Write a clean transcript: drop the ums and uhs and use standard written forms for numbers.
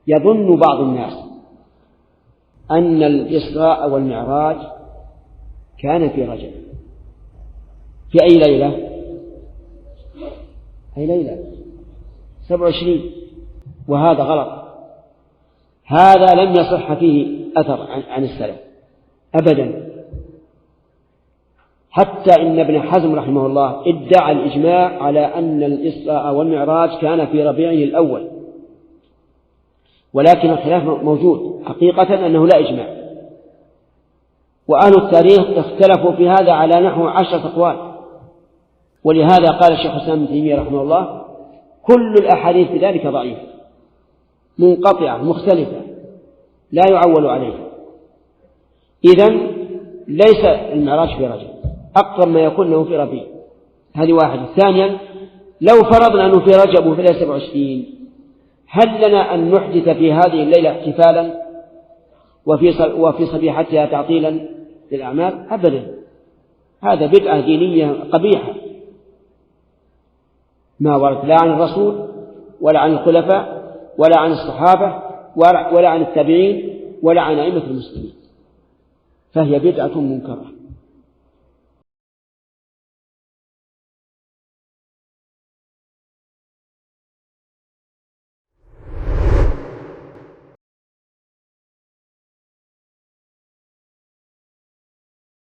يظن بعض الناس أن الإسراء والمعراج كان في رجب، في أي ليلة؟ أي ليلة 27، وهذا غلط. هذا لم يصح فيه أثر عن السلف أبدا. حتى إن ابن حزم رحمه الله ادعى الإجماع على أن الإسراء والمعراج كان في ربيعه الأول، ولكن الخلاف موجود حقيقة أنه لا إجماع. وأهل التاريخ اختلفوا في هذا على نحو 10 أقوال، ولهذا قال الشيخ الإسلام ابن تيمية رحمه الله كل الأحاديث بذلك ضعيفة منقطعة مختلفة لا يعول عليها. إذن ليس المعراج في رجب، أقرب ما يكون أنه في ربيع. هذه واحدة. ثانيا، لو فرضنا أنه في رجب وفي ليلة 27، هل لنا أن نحدث في هذه الليلة احتفالا وفي صبيحتها تعطيلا للأعمال؟ أبدا، هذا بدعة دينية قبيحة ما ورد لا عن الرسول ولا عن الخلفاء ولا عن الصحابة ولا عن التابعين ولا عن أئمة المسلمين، فهي بدعة منكرة.